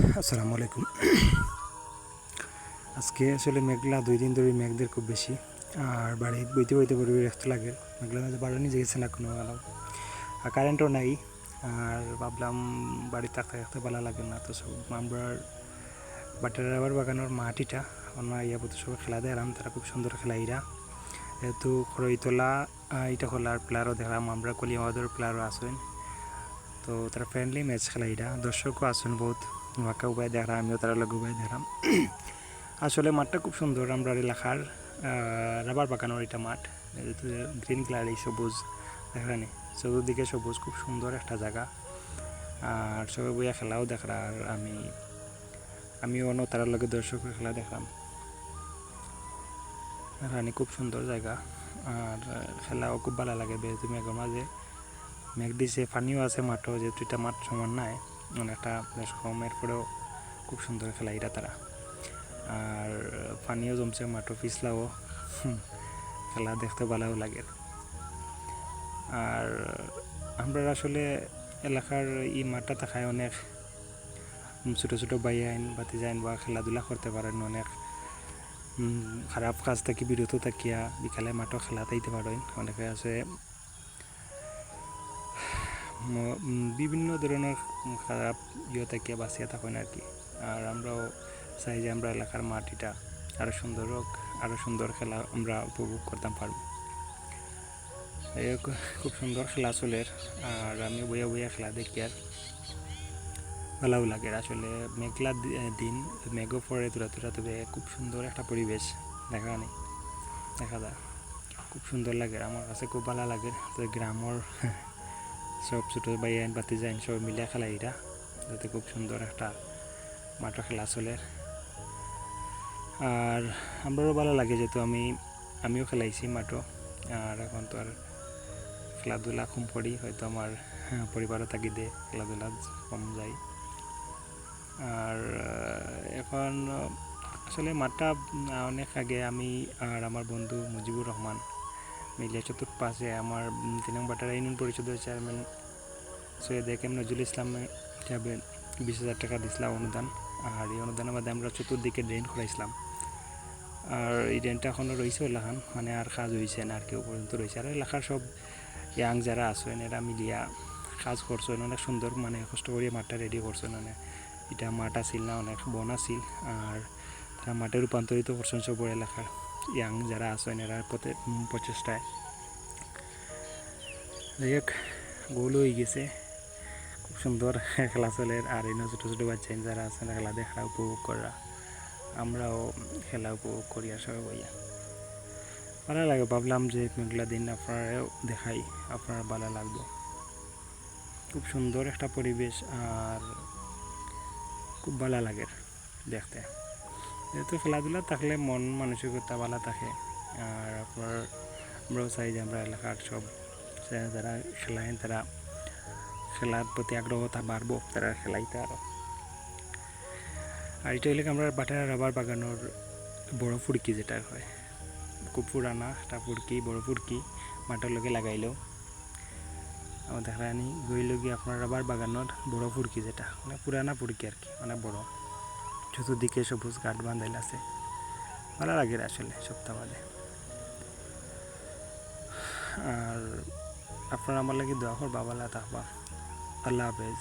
আসসালামু আলাইকুম। আজকে আসলে মেঘলা 2 দিন ধরে মেঘদের খুব বেশি, আর বাড়ি বইতে বইতে বিরক্ত লাগে। মেঘলা বাড়ি নিজে গেছে না কোনো আলো, আর কারেন্টও নাই। আর ভাবলাম বাড়ি থাকতে থাকতে ভালো লাগে না, তো সব আমরা বাটার রাবার বাগানোর মাটিটা অন্য ইয়া বলতে সবাই খেলা দেখলাম, তারা খুব সুন্দর খেলা ইরা যেহেতু খরইতলা এটা খোলার প্লেয়ারও দেখলাম, আমরা কলিয়ামাদের প্লেয়ারও আসেন, তো তারা ফ্রেন্ডলি ম্যাচ খেলা এটা দর্শকও আসেন বহুত ওয়াকা উপায় দেখলাম, আমিও তারা লগে উপায় দেখলাম। আসলে মাঠটা খুব সুন্দর, আমরা এলাকার রাবার বাগানোর এটা মাঠ, গ্রিন কালার এই সবুজ দেখানি, চতুর্দিকে সবুজ, খুব সুন্দর একটা জায়গা। আর সবাই বইয়া খেলাও দেখলাম, আর আমিও অন্য তার লগে দর্শকের খেলা দেখলাম। রানি খুব সুন্দর জায়গা, আর খেলাও খুব ভালো লাগে। বেশ মেঘের মাঝে মেঘ দিছে, পানিও আছে মাঠও, যেহেতু এটা মাঠ সমান নাই, অনেকটা বেশ কম, এরপরেও খুব সুন্দর খেলা এটা তারা। আর পানিও জমছে মাঠও, পিছলাও, খেলা দেখতে ভালোও লাগে। আর আমরা আসলে এলাকার এই মাঠটা থাকায় অনেক ছোটো ছোটো বাইয়াইন বাতিজাইন বা খেলাধুলা করতে পারেন, অনেক খারাপ কাজ থেকে বিরত থাকিয়া বিকালে মাঠও খেলা তাইতে পারেন। অনেকে আছে বিভিন্ন ধরনের খারাপ থাকিয়া বাঁচিয়া থাকেন আর কি। আর আমরাও চাই যে আমরা এলাকার মাটিটা আরও সুন্দর হোক, আরও সুন্দর খেলা আমরা উপভোগ করতাম পারব। খুব সুন্দর খেলা চলের, আর আমি বইয়া বইয়া খেলা দেখি আর ভালোও লাগে। আসলে মেঘলা দিন, মেঘও পড়ে তুরা তুরা, তবে খুব সুন্দর একটা পরিবেশ দেখা যায়, খুব সুন্দর লাগে। আমার কাছে খুব ভালো লাগে। তো গ্রামের সব ছোটো বাইয়ান বাতি যায় সব মিলিয়া খেলা এরা, যাতে খুব সুন্দর একটা মাঠও খেলা চলে। আর আমারও ভালো লাগে, যেহেতু আমিও খেলাইছি মাঠও। আর এখন তো আর খেলাধুলা কম পড়ি, হয়তো আমার পরিবারও তাগিদে খেলাধুলা কম যায়। আর এখন আসলে মাঠটা অনেক আগে আমি আর আমার বন্ধু মুজিবুর রহমান মিলিয়ে চতুর্পাশে আমার 3 নং বাটারা ইউনিয়ন পরিষদের চেয়ারম্যান সৈয়দ একেম নজরুল ইসলাম হিসাবে 20,000 টাকা দিয়েছিলাম অনুদান। আর এই অনুদানের মধ্যে আমরা চতুর্দিকে ড্রেন করাইছিলাম, আর এই ড্রেনটা এখনও রয়েছে এলাকান, মানে আর কাজ হয়েছে না আর কেউ পর্যন্ত রয়েছে। আর এলাকার সব ইয়াং যারা আছেন এরা মিলিয়া কাজ করছেন অনেক সুন্দর, মানে কষ্ট করিয়া মাঠটা রেডি করছেন। মানে এটা মাঠ আসিল না, অনেক বন আসিল, আর তারা মাঠে রূপান্তরিত করছেন সব এলাকার ইয়াং যারা আছেন এরা প্রচেষ্টায়। যাই হোক, গোল হয়ে গেছে, খুব সুন্দর খেলা চলে। আর এই ছোটো ছোটো বাচ্চা যারা আছেন খেলা দেখা উপভোগ করা, আমরাও খেলা উপভোগ করি। আর সবাই বইয়া ভালো লাগে। ভাবলাম যে মেঘলা দিন আপনারাও দেখাই, আপনার ভালো লাগবে। খুব সুন্দর একটা পরিবেশ, আর খুব ভালো লাগে দেখতে। যেহেতু খেলাধুলা থাকলে মন মানসিকতা ভালো থাকে। আর আমরাও চাই যে আমরা এলাকার সব যারা খেলায় তারা খেলার প্রতি আগ্রহতা বাড়বো, তারা খেলাইতে আরও। আর এটা হলে আমরা বাটার রাবার বাগানোর বড় ফুড়কি যেটা হয়, খুব পুরানা একটা ফুড়কি, বড় ফুড়কি মাটির লগে লাগাইলেও আমার দেখা আনি গইল গিয়ে আপনার রাবার বাগানোর বড় ফুড়কি, যেটা মানে পুরানা ফুড়কি আর কি, অনেক বড়, চতুর্দিকে সবুজ কাঠ বান্ধাইল আছে, ভালো লাগে আসলে সপ্তাহ বাদে। আর আপনারা আমার লাগে দোয়া করবা, ভালো থাকবা। আল্লাহ হাফেজ।